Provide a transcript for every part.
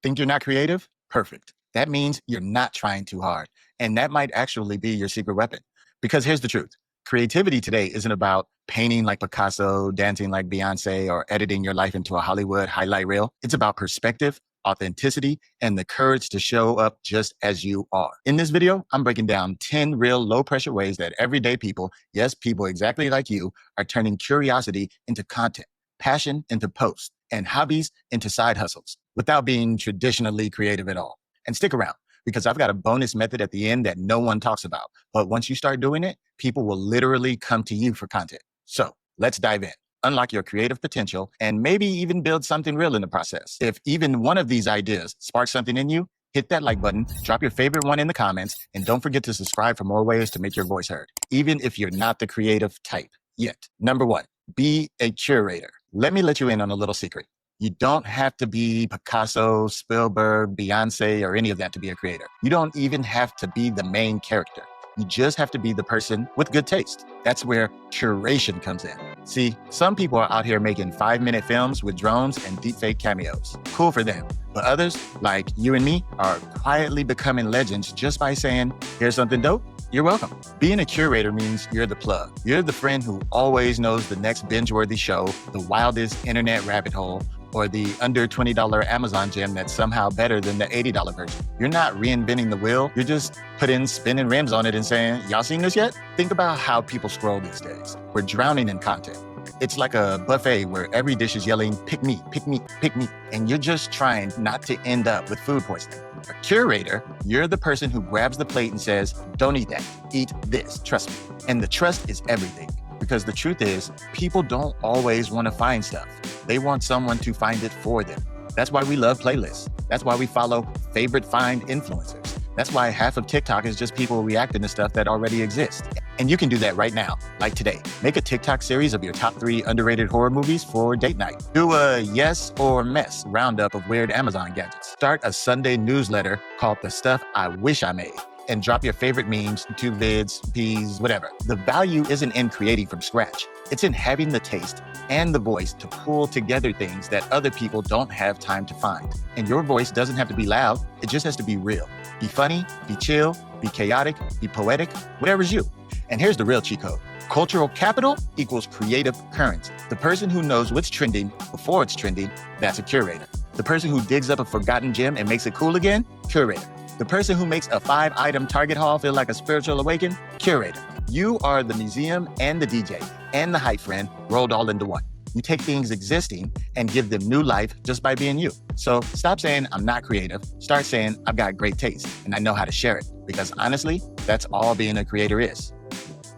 Think you're not creative? Perfect. That means you're not trying too hard. And that might actually be your secret weapon. Because here's the truth. Creativity today isn't about painting like Picasso, dancing like Beyonce, or editing your life into a Hollywood highlight reel. It's about perspective, authenticity, and the courage to show up just as you are. In this video, I'm breaking down 10 real low-pressure ways that everyday people, yes, people exactly like you, are turning curiosity into content, passion into posts, and hobbies into side hustles without being traditionally creative at all. And stick around, because I've got a bonus method at the end that no one talks about. But once you start doing it, people will literally come to you for content. So let's dive in. Unlock your creative potential, and maybe even build something real in the process. If even one of these ideas sparks something in you, hit that like button, drop your favorite one in the comments, and don't forget to subscribe for more ways to make your voice heard, even if you're not the creative type yet. Number one, be a curator. Let me let you in on a little secret. You don't have to be Picasso, Spielberg, Beyonce, or any of that to be a creator. You don't even have to be the main character. You just have to be the person with good taste. That's where curation comes in. See, some people are out here making 5-minute films with drones and deepfake cameos. Cool for them. But others, like you and me, are quietly becoming legends just by saying, here's something dope. You're welcome. Being a curator means you're the plug. You're the friend who always knows the next binge-worthy show, the wildest internet rabbit hole, or the under $20 Amazon gem that's somehow better than the $80 version. You're not reinventing the wheel. You're just putting spinning rims on it and saying, y'all seen this yet? Think about how people scroll these days. We're drowning in content. It's like a buffet where every dish is yelling, pick me, pick me, pick me. And you're just trying not to end up with food poisoning. A curator, you're the person who grabs the plate and says, don't eat that, eat this, trust me. And the trust is everything. Because the truth is, people don't always want to find stuff. They want someone to find it for them. That's why we love playlists. That's why we follow favorite find influencers. That's why half of TikTok is just people reacting to stuff that already exists. And you can do that right now, like today. Make a TikTok series of your top 3 underrated horror movies for date night. Do a yes or mess roundup of weird Amazon gadgets. Start a Sunday newsletter called The Stuff I Wish I Made. And drop your favorite memes, 2 vids, peas, whatever. The value isn't in creating from scratch. It's in having the taste and the voice to pull together things that other people don't have time to find. And your voice doesn't have to be loud. It just has to be real. Be funny, be chill, be chaotic, be poetic, whatever's you. And here's the real cheat code. Cultural capital equals creative currency. The person who knows what's trending before it's trending, that's a curator. The person who digs up a forgotten gem and makes it cool again, curator. The person who makes a 5-item Target haul feel like a spiritual awakening, curator. You are the museum and the DJ and the hype friend rolled all into one. You take things existing and give them new life just by being you. So stop saying I'm not creative. Start saying I've got great taste and I know how to share it. Because honestly, that's all being a creator is.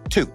2,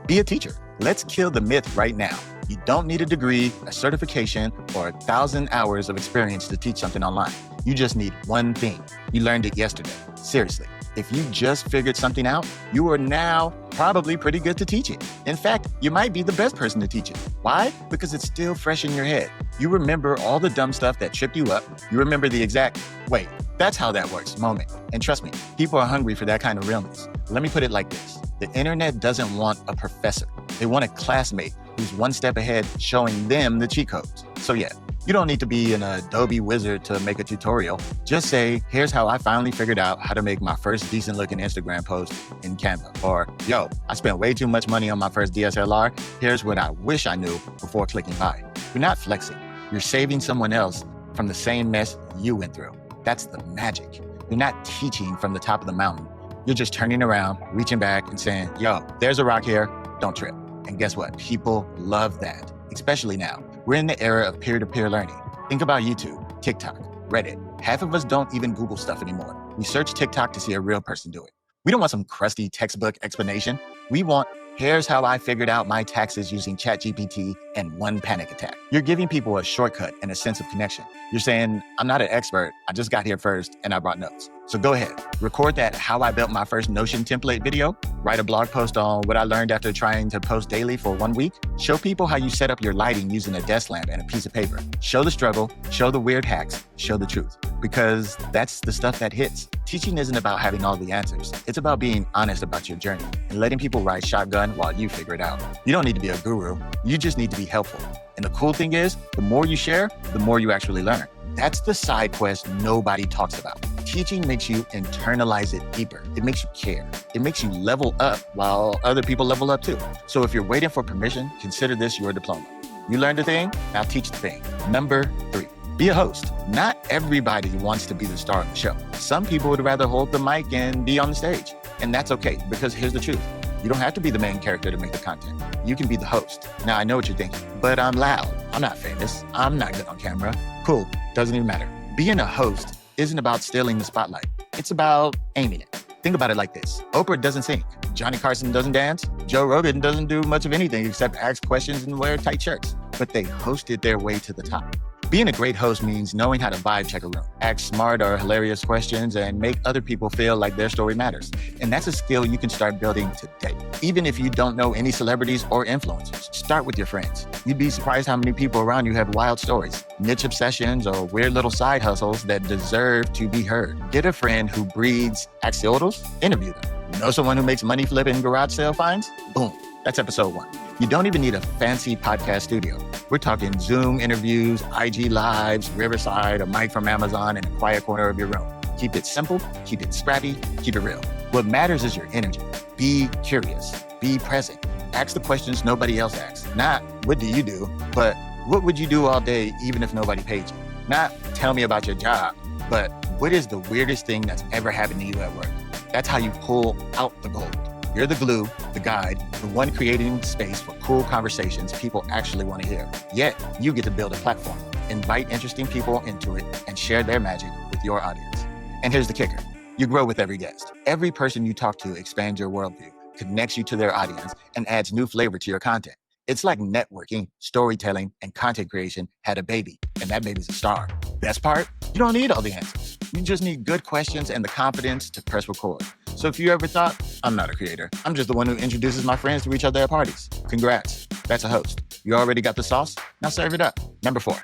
be a teacher. Let's kill the myth right now. You don't need a degree, a certification, or 1,000 hours of experience to teach something online. You just need one thing. You learned it yesterday. Seriously. If you just figured something out, you are now probably pretty good to teach it. In fact, you might be the best person to teach it. Why? Because it's still fresh in your head. You remember all the dumb stuff that tripped you up. You remember the exact, wait, that's how that works moment. And trust me, people are hungry for that kind of realness. Let me put it like this. The internet doesn't want a professor. They want a classmate who's one step ahead, showing them the cheat codes. So yeah, you don't need to be an Adobe wizard to make a tutorial. Just say, here's how I finally figured out how to make my first decent looking Instagram post in Canva. Or, yo, I spent way too much money on my first DSLR. Here's what I wish I knew before clicking buy. You're not flexing. You're saving someone else from the same mess you went through. That's the magic. You're not teaching from the top of the mountain. You're just turning around, reaching back and saying, yo, there's a rock here, don't trip. And guess what? People love that, especially now. We're in the era of peer-to-peer learning. Think about YouTube, TikTok, Reddit. Half of us don't even Google stuff anymore. We search TikTok to see a real person do it. We don't want some crusty textbook explanation. We want, here's how I figured out my taxes using ChatGPT and one panic attack. You're giving people a shortcut and a sense of connection. You're saying, I'm not an expert. I just got here first and I brought notes. So go ahead, record that how I built my first Notion template video, write a blog post on what I learned after trying to post daily for 1 week, show people how you set up your lighting using a desk lamp and a piece of paper. Show the struggle, show the weird hacks, show the truth, because that's the stuff that hits. Teaching isn't about having all the answers. It's about being honest about your journey and letting people ride shotgun while you figure it out. You don't need to be a guru. You just need to be helpful. And the cool thing is, the more you share, the more you actually learn. That's the side quest nobody talks about. Teaching makes you internalize it deeper. It makes you care. It makes you level up while other people level up too. So if you're waiting for permission, consider this your diploma. You learned a thing, now teach the thing. Number 3, be a host. Not everybody wants to be the star of the show. Some people would rather hold the mic and be on the stage. And that's okay, because here's the truth. You don't have to be the main character to make the content. You can be the host. Now, I know what you're thinking, but I'm loud. I'm not famous. I'm not good on camera. Cool, doesn't even matter. Being a host isn't about stealing the spotlight. It's about aiming it. Think about it like this. Oprah doesn't sing. Johnny Carson doesn't dance. Joe Rogan doesn't do much of anything except ask questions and wear tight shirts. But they hosted their way to the top. Being a great host means knowing how to vibe check a room, ask smart or hilarious questions, and make other people feel like their story matters. And that's a skill you can start building today. Even if you don't know any celebrities or influencers, start with your friends. You'd be surprised how many people around you have wild stories, niche obsessions, or weird little side hustles that deserve to be heard. Get a friend who breeds axolotls, interview them. Know someone who makes money flipping garage sale finds? Boom, that's episode 1. You don't even need a fancy podcast studio. We're talking Zoom interviews, IG lives, Riverside, a mic from Amazon in a quiet corner of your room. Keep it simple, keep it scrappy, keep it real. What matters is your energy. Be curious, be present. Ask the questions nobody else asks. Not, what do you do? But what would you do all day even if nobody paid you? Not, tell me about your job, but what is the weirdest thing that's ever happened to you at work? That's how you pull out the gold. You're the glue, the guide, the one creating space for cool conversations people actually want to hear. Yet, you get to build a platform, invite interesting people into it, and share their magic with your audience. And here's the kicker. You grow with every guest. Every person you talk to expands your worldview, connects you to their audience, and adds new flavor to your content. It's like networking, storytelling, and content creation had a baby, and that baby's a star. Best part? You don't need all the answers. You just need good questions and the confidence to press record. So if you ever thought, I'm not a creator, I'm just the one who introduces my friends to each other at parties. Congrats, that's a host. You already got the sauce, now serve it up. Number 4,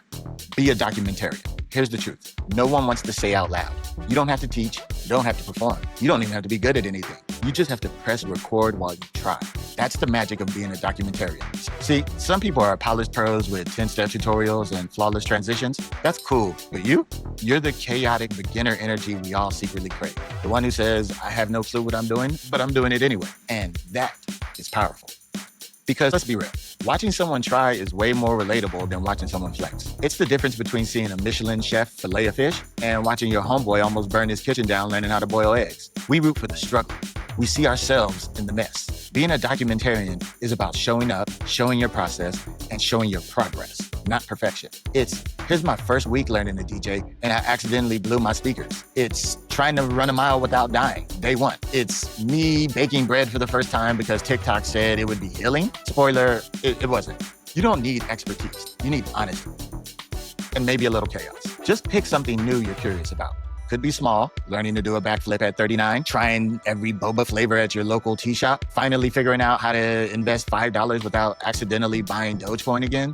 be a documentarian. Here's the truth. No one wants to say out loud. You don't have to teach, you don't have to perform. You don't even have to be good at anything. You just have to press record while you try. That's the magic of being a documentarian. See, some people are polished pros with 10-step tutorials and flawless transitions. That's cool, but you're the chaotic beginner energy we all secretly crave. The one who says, I have no clue what I'm doing, but I'm doing it anyway. And that is powerful. Because let's be real, watching someone try is way more relatable than watching someone flex. It's the difference between seeing a Michelin chef fillet a fish and watching your homeboy almost burn his kitchen down learning how to boil eggs. We root for the struggle. We see ourselves in the mess. Being a documentarian is about showing up, showing your process, and showing your progress, not perfection. It's, here's my first week learning to DJ, and I accidentally blew my speakers. It's trying to run a mile without dying, day 1. It's me baking bread for the first time because TikTok said it would be healing. Spoiler, it wasn't. You don't need expertise. You need honesty. And maybe a little chaos. Just pick something new you're curious about. Could be small, learning to do a backflip at 39, trying every boba flavor at your local tea shop, finally figuring out how to invest $5 without accidentally buying Dogecoin again.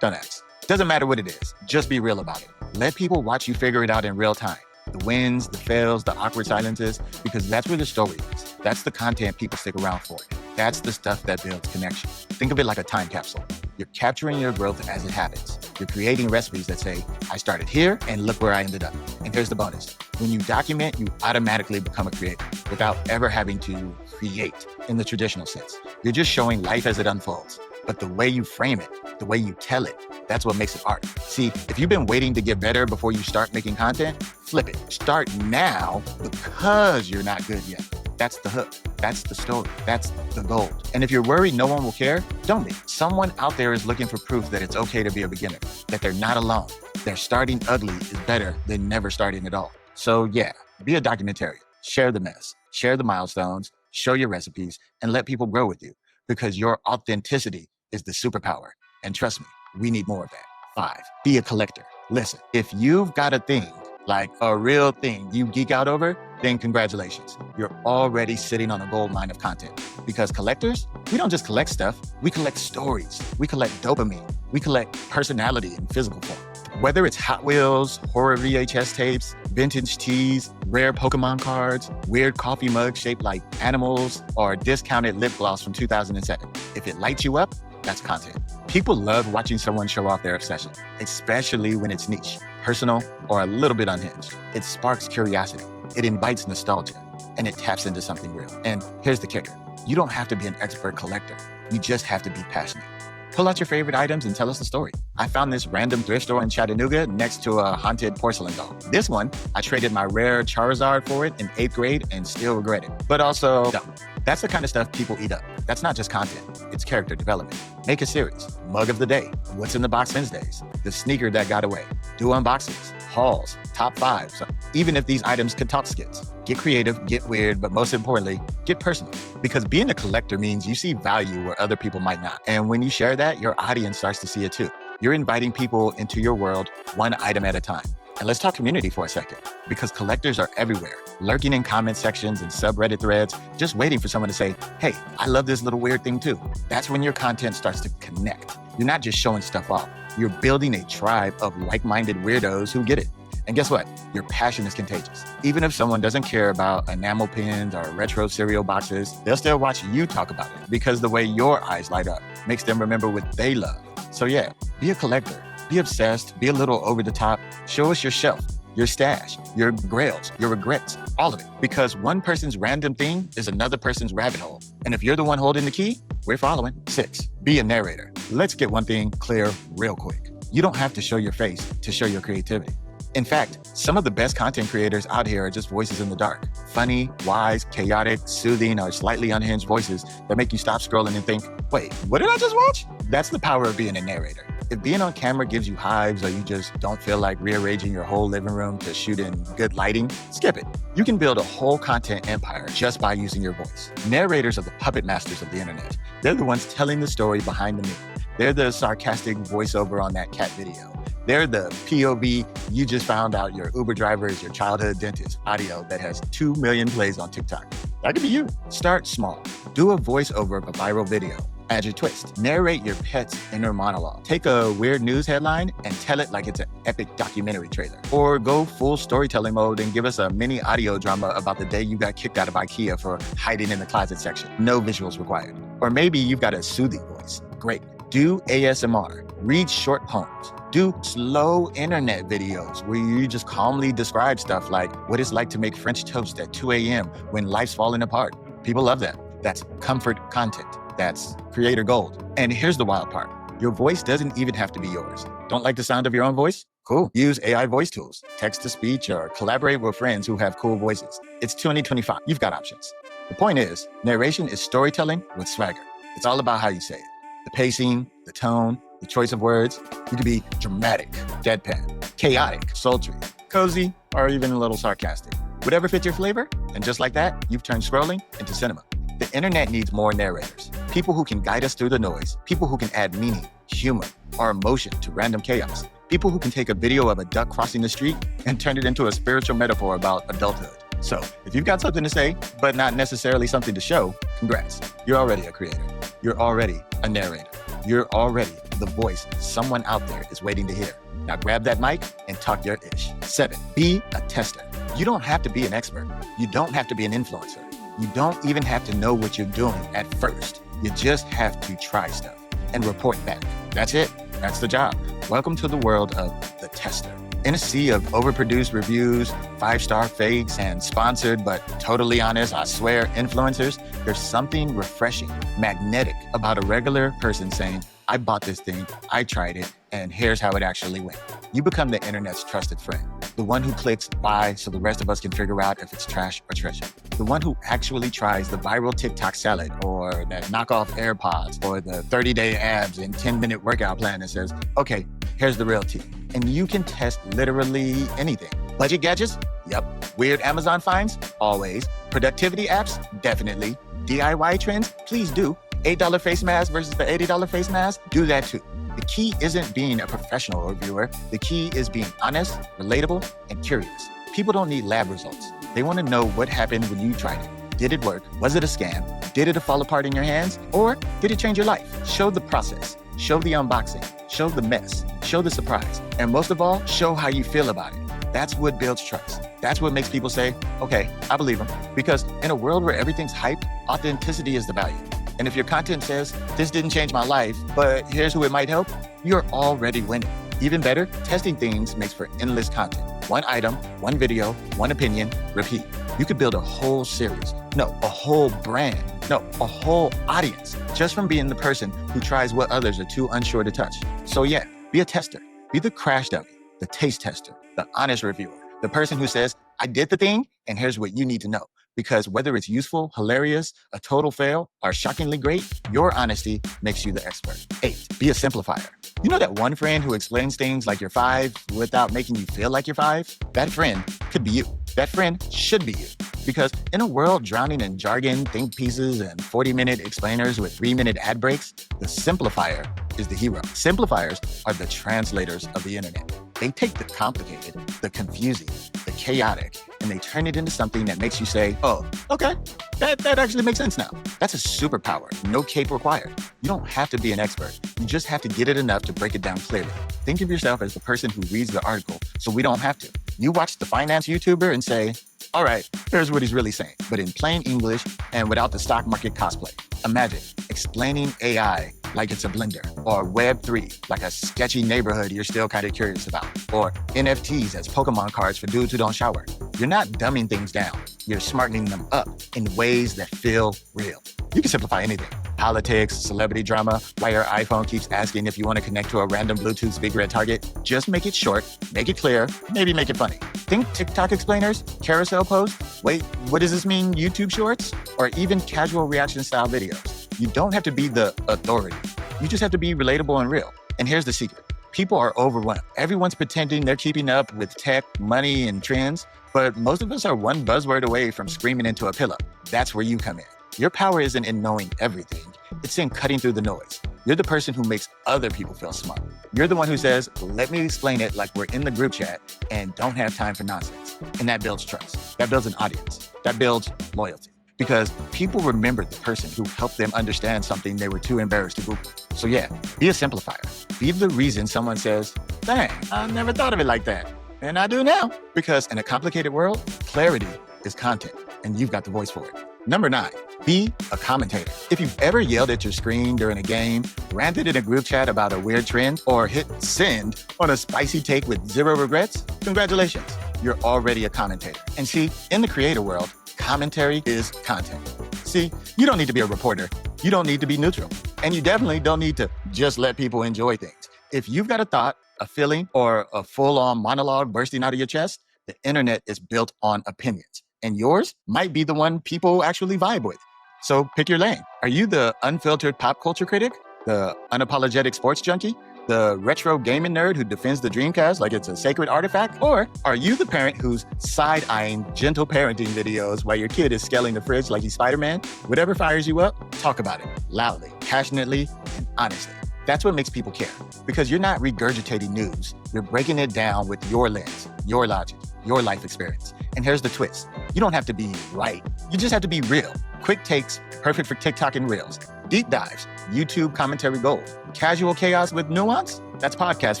Don't ask. Doesn't matter what it is. Just be real about it. Let people watch you figure it out in real time. The wins, the fails, the awkward silences, because that's where the story is. That's the content people stick around for. That's the stuff that builds connection. Think of it like a time capsule. You're capturing your growth as it happens. You're creating recipes that say, I started here and look where I ended up. And here's the bonus. When you document, you automatically become a creator without ever having to create in the traditional sense. You're just showing life as it unfolds. But the way you frame it, the way you tell it, that's what makes it art. See, if you've been waiting to get better before you start making content, flip it. Start now because you're not good yet. That's the hook. That's the story. That's the gold. And if you're worried no one will care, don't be. Someone out there is looking for proof that it's okay to be a beginner, that they're not alone. Their starting ugly is better than never starting at all. So yeah, be a documentarian. Share the mess, share the milestones, show your recipes, and let people grow with you because your authenticity is the superpower. And trust me, we need more of that. 5, be a collector. Listen, if you've got a thing, like a real thing you geek out over, then congratulations. You're already sitting on a gold mine of content. Because collectors, we don't just collect stuff, we collect stories. We collect dopamine. We collect personality in physical form. Whether it's Hot Wheels, horror VHS tapes, vintage teas, rare Pokemon cards, weird coffee mugs shaped like animals, or discounted lip gloss from 2007. If it lights you up, that's content. People love watching someone show off their obsession, especially when it's niche. personal, or a little bit unhinged. It sparks curiosity. It invites nostalgia, and it taps into something real. And here's the kicker. You don't have to be an expert collector. You just have to be passionate. Pull out your favorite items and tell us the story. I found this random thrift store in Chattanooga next to a haunted porcelain doll. This one, I traded my rare Charizard for it in 8th grade and still regret it. But also, no. That's the kind of stuff people eat up. That's not just content, it's character development. Make a series. Mug of the day. What's in the box Wednesdays. The sneaker that got away. Do unboxings, hauls, top 5s. Even if these items could talk skits. Get creative, get weird, but most importantly, get personal. Because being a collector means you see value where other people might not. And when you share that, your audience starts to see it too. You're inviting people into your world one item at a time. And let's talk community for a second, because collectors are everywhere, lurking in comment sections and subreddit threads, just waiting for someone to say, hey, I love this little weird thing too. That's when your content starts to connect. You're not just showing stuff off. You're building a tribe of like-minded weirdos who get it. And guess what? Your passion is contagious. Even if someone doesn't care about enamel pins or retro cereal boxes, they'll still watch you talk about it because the way your eyes light up makes them remember what they love. So yeah, be a collector. Be obsessed, be a little over the top. Show us your shelf, your stash, your grails, your regrets, all of it. Because one person's random thing is another person's rabbit hole. And if you're the one holding the key, we're following. 6, be a narrator. Let's get one thing clear real quick. You don't have to show your face to show your creativity. In fact, some of the best content creators out here are just voices in the dark. Funny, wise, chaotic, soothing, or slightly unhinged voices that make you stop scrolling and think, wait, what did I just watch? That's the power of being a narrator. If being on camera gives you hives or you just don't feel like rearranging your whole living room to shoot in good lighting, skip it. You can build a whole content empire just by using your voice. Narrators are the puppet masters of the internet. They're the ones telling the story behind the meme. They're the sarcastic voiceover on that cat video. They're the POV, you just found out your Uber driver is your childhood dentist audio that has 2 million plays on TikTok. That could be you. Start small. Do a voiceover of a viral video. Add your twist. Narrate your pet's inner monologue. Take a weird news headline and tell it like it's an epic documentary trailer. Or go full storytelling mode and give us a mini audio drama about the day you got kicked out of IKEA for hiding in the closet section. No visuals required. Or maybe you've got a soothing voice. Great. Do ASMR. Read short poems. Do slow internet videos where you just calmly describe stuff like what it's like to make French toast at 2 a.m. when life's falling apart. People love that. That's comfort content. That's creator gold. And here's the wild part. Your voice doesn't even have to be yours. Don't like the sound of your own voice? Cool. Use AI voice tools, text-to-speech, or collaborate with friends who have cool voices. It's 2025. You've got options. The point is, narration is storytelling with swagger. It's all about how you say it. The pacing, the tone, the choice of words. You could be dramatic, deadpan, chaotic, sultry, cozy, or even a little sarcastic. Whatever fits your flavor, and just like that, you've turned scrolling into cinema. The internet needs more narrators. People who can guide us through the noise. People who can add meaning, humor, or emotion to random chaos. People who can take a video of a duck crossing the street and turn it into a spiritual metaphor about adulthood. So, if you've got something to say, but not necessarily something to show, congrats. You're already a creator. You're already a narrator. You're already the voice someone out there is waiting to hear. Now grab that mic and talk your ish. 7, be a tester. You don't have to be an expert. You don't have to be an influencer. You don't even have to know what you're doing at first. You just have to try stuff and report back. That's it. That's the job. Welcome to the world of the tester. In a sea of overproduced reviews, 5-star fakes, and sponsored but totally honest, I swear, influencers, there's something refreshing, magnetic about a regular person saying, I bought this thing, I tried it, and here's how it actually went. You become the internet's trusted friend. The one who clicks buy so the rest of us can figure out if it's trash or treasure. The one who actually tries the viral TikTok salad or that knockoff AirPods or the 30-day abs and 10-minute workout plan that says, okay, here's the real tea. And you can test literally anything. Budget gadgets? Yep. Weird Amazon finds? Always. Productivity apps? Definitely. DIY trends? Please do. $8 face mask versus the $80 face mask? Do that too. The key isn't being a professional reviewer. The key is being honest, relatable, and curious. People don't need lab results. They want to know what happened when you tried it. Did it work? Was it a scam? Did it fall apart in your hands? Or did it change your life? Show the process. Show the unboxing. Show the mess. Show the surprise. And most of all, show how you feel about it. That's what builds trust. That's what makes people say, okay, I believe them. Because in a world where everything's hyped, authenticity is the value. And if your content says, this didn't change my life, but here's who it might help, you're already winning. Even better, testing things makes for endless content. One item, one video, one opinion, repeat. You could build a whole series, no, a whole brand, no, a whole audience, just from being the person who tries what others are too unsure to touch. So yeah, be a tester. Be the crash dummy, the taste tester, the honest reviewer, the person who says, I did the thing, and here's what you need to know. Because whether it's useful, hilarious, a total fail, or shockingly great, your honesty makes you the expert. 8, be a simplifier. You know that one friend who explains things like you're 5 without making you feel like you're 5? That friend could be you. That friend should be you. Because in a world drowning in jargon, think pieces, and 40-minute explainers with 3-minute ad breaks, the simplifier is the hero. Simplifiers are the translators of the internet. They take the complicated, the confusing, the chaotic, and they turn it into something that makes you say, oh, okay, that actually makes sense now. That's a superpower, no cape required. You don't have to be an expert. You just have to get it enough to break it down clearly. Think of yourself as the person who reads the article, so we don't have to. You watch the finance YouTuber and say, all right, here's what he's really saying, but in plain English and without the stock market cosplay. Imagine explaining AI like it's a blender, or Web3 like a sketchy neighborhood you're still kind of curious about, or NFTs as Pokemon cards for dudes who don't shower. You're not dumbing things down. You're smartening them up in ways that feel real. You can simplify anything. Politics, celebrity drama, why your iPhone keeps asking if you want to connect to a random Bluetooth speaker at Target. Just make it short, make it clear, maybe make it funny. Think TikTok explainers, carousel posts, wait, what does this mean, YouTube shorts? Or even casual reaction style videos. You don't have to be the authority. You just have to be relatable and real. And here's the secret. People are overwhelmed. Everyone's pretending they're keeping up with tech, money, and trends, but most of us are one buzzword away from screaming into a pillow. That's where you come in. Your power isn't in knowing everything. It's in cutting through the noise. You're the person who makes other people feel smart. You're the one who says, let me explain it like we're in the group chat and don't have time for nonsense. And that builds trust. That builds an audience. That builds loyalty. Because people remember the person who helped them understand something they were too embarrassed to Google. So yeah, be a simplifier. Be the reason someone says, dang, I never thought of it like that. And I do now. Because in a complicated world, clarity is content, and you've got the voice for it. Number 9, be a commentator. If you've ever yelled at your screen during a game, ranted in a group chat about a weird trend, or hit send on a spicy take with 0 regrets, congratulations, you're already a commentator. And see, in the creator world, commentary is content. See, you don't need to be a reporter. You don't need to be neutral. And you definitely don't need to just let people enjoy things. If you've got a thought, a feeling, or a full-on monologue bursting out of your chest, the internet is built on opinions. And yours might be the one people actually vibe with. So pick your lane. Are you the unfiltered pop culture critic? The unapologetic sports junkie? The retro gaming nerd who defends the Dreamcast like it's a sacred artifact? Or are you the parent who's side-eyeing gentle parenting videos while your kid is scaling the fridge like he's Spider-Man? Whatever fires you up, talk about it loudly, passionately, and honestly. That's what makes people care. Because you're not regurgitating news. You're breaking it down with your lens, your logic, your life experience. And here's the twist. You don't have to be right. You just have to be real. Quick takes, perfect for TikTok and Reels. Deep dives, YouTube commentary gold. Casual chaos with nuance? That's podcast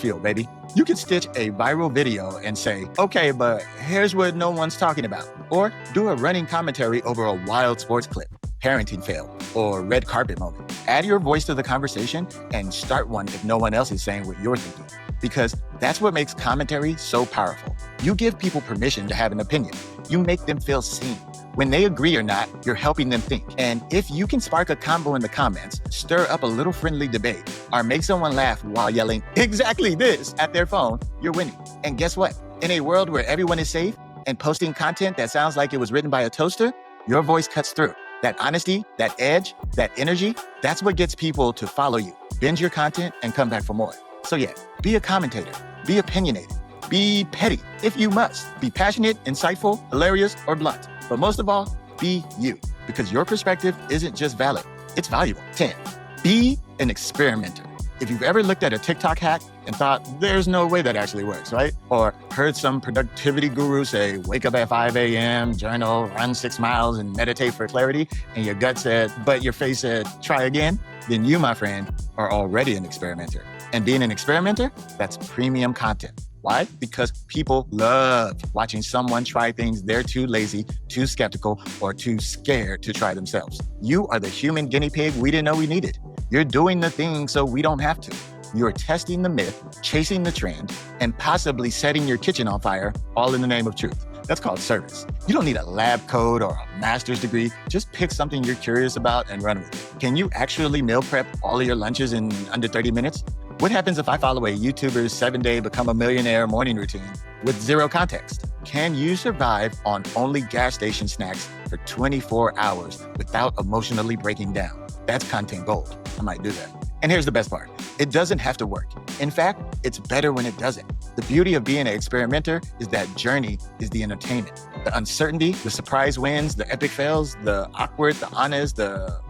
fuel, baby. You can stitch a viral video and say, okay, but here's what no one's talking about. Or do a running commentary over a wild sports clip, parenting fail, or red carpet moment. Add your voice to the conversation and start one if no one else is saying what you're thinking. Because that's what makes commentary so powerful. You give people permission to have an opinion. You make them feel seen. When they agree or not, you're helping them think. And if you can spark a combo in the comments, stir up a little friendly debate, or make someone laugh while yelling, exactly this, at their phone, you're winning. And guess what? In a world where everyone is safe and posting content that sounds like it was written by a toaster, your voice cuts through. That honesty, that edge, that energy, that's what gets people to follow you, binge your content, and come back for more. So yeah, be a commentator, be opinionated, be petty if you must, be passionate, insightful, hilarious, or blunt. But most of all, be you, because your perspective isn't just valid, it's valuable. 10, be an experimenter. If you've ever looked at a TikTok hack and thought, there's no way that actually works, right? Or heard some productivity guru say, wake up at 5 a.m., journal, run 6 miles, and meditate for clarity, and your gut said, but your face said, try again, then you, my friend, are already an experimenter. And being an experimenter, that's premium content. Why? Because people love watching someone try things they're too lazy, too skeptical, or too scared to try themselves. You are the human guinea pig we didn't know we needed. You're doing the thing so we don't have to. you are testing the myth, chasing the trend, and possibly setting your kitchen on fire, all in the name of truth. That's called service. You don't need a lab coat or a master's degree. Just pick something you're curious about and run with it. Can you actually meal prep all of your lunches in under 30 minutes? What happens if I follow a YouTuber's 7-day become a millionaire morning routine with zero context? Can you survive on only gas station snacks for 24 hours without emotionally breaking down? That's content gold. I might do that. And here's the best part. It doesn't have to work. In fact, it's better when it doesn't. The beauty of being an experimenter is that journey is the entertainment. The uncertainty, the surprise wins, the epic fails, the awkward, the honest,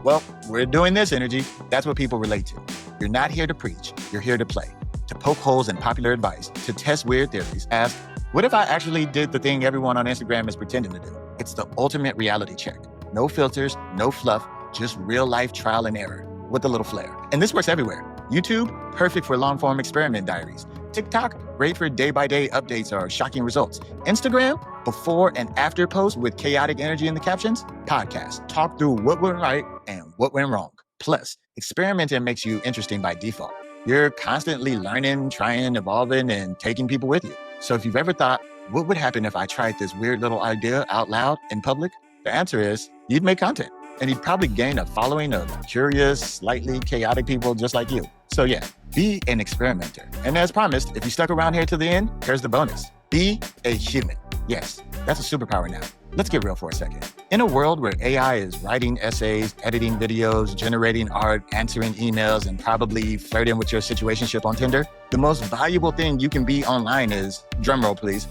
well, we're doing this energy. That's what people relate to. You're not here to preach. You're here to play, to poke holes in popular advice, to test weird theories. Ask, what if I actually did the thing everyone on Instagram is pretending to do? It's the ultimate reality check. No filters, no fluff, just real life trial and error with a little flair. And this works everywhere. YouTube, perfect for long form experiment diaries. TikTok, great for day-by-day updates or shocking results. Instagram, before and after posts with chaotic energy in the captions. Podcast, talk through what went right and what went wrong. Plus, experimenting makes you interesting by default. You're constantly learning, trying, evolving, and taking people with you. So if you've ever thought, what would happen if I tried this weird little idea out loud in public? The answer is, you'd make content. And you'd probably gain a following of curious, slightly chaotic people just like you. So yeah, be an experimenter. And as promised, if you stuck around here to the end, here's the bonus. Be a human. Yes, that's a superpower now. Let's get real for a second. In a world where AI is writing essays, editing videos, generating art, answering emails, and probably flirting with your situationship on Tinder, the most valuable thing you can be online is, drumroll please,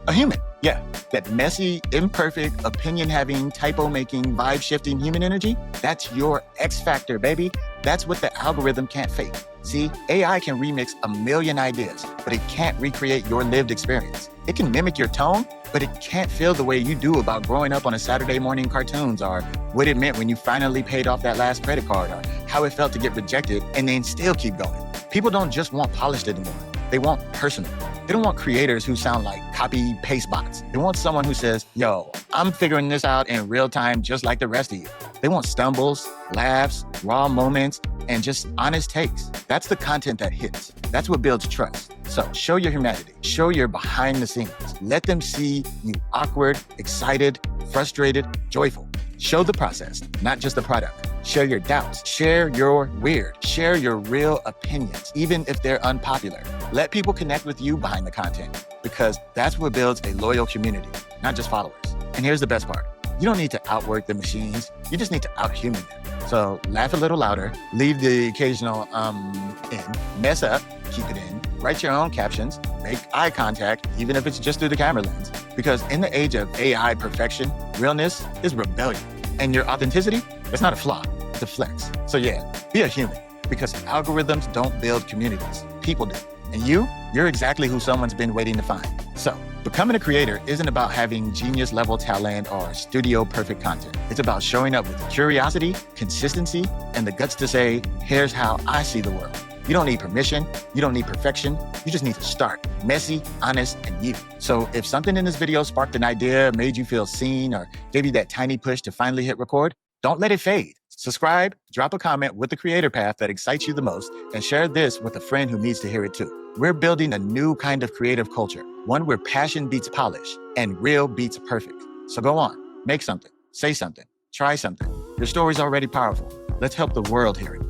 a human. Yeah, that messy, imperfect, opinion-having, typo-making, vibe-shifting human energy, that's your X factor, baby. That's what the algorithm can't fake. See, AI can remix a million ideas, but it can't recreate your lived experience. It can mimic your tone, but it can't feel the way you do about growing up on a Saturday morning cartoons, or what it meant when you finally paid off that last credit card, or how it felt to get rejected and then still keep going. People don't just want polished anymore. They want personal. They don't want creators who sound like copy-paste bots. They want someone who says, yo, I'm figuring this out in real time just like the rest of you. They want stumbles, laughs, raw moments, and just honest takes. That's the content that hits. That's what builds trust. So show your humanity. Show your behind the scenes. Let them see you awkward, excited, frustrated, joyful. Show the process, not just the product. Share your doubts. Share your weird. Share your real opinions, even if they're unpopular. Let people connect with you behind the content, because that's what builds a loyal community, not just followers. And here's the best part. You don't need to outwork the machines. You just need to out-human them. So laugh a little louder, leave the occasional in, mess up, keep it in, write your own captions, make eye contact, even if it's just through the camera lens. Because in the age of AI perfection, realness is rebellion. And your authenticity, it's not a flaw, it's a flex. So yeah, be a human, because algorithms don't build communities, people do. And you're exactly who someone's been waiting to find. So becoming a creator isn't about having genius level talent or studio perfect content. It's about showing up with curiosity, consistency, and the guts to say, here's how I see the world. You don't need permission. You don't need perfection. You just need to start messy, honest, and you. So if something in this video sparked an idea, made you feel seen, or gave you that tiny push to finally hit record, don't let it fade. Subscribe, drop a comment with the creator path that excites you the most, and share this with a friend who needs to hear it too. We're building a new kind of creative culture, one where passion beats polish and real beats perfect. So go on, make something, say something, try something. Your story's already powerful. Let's help the world hear it.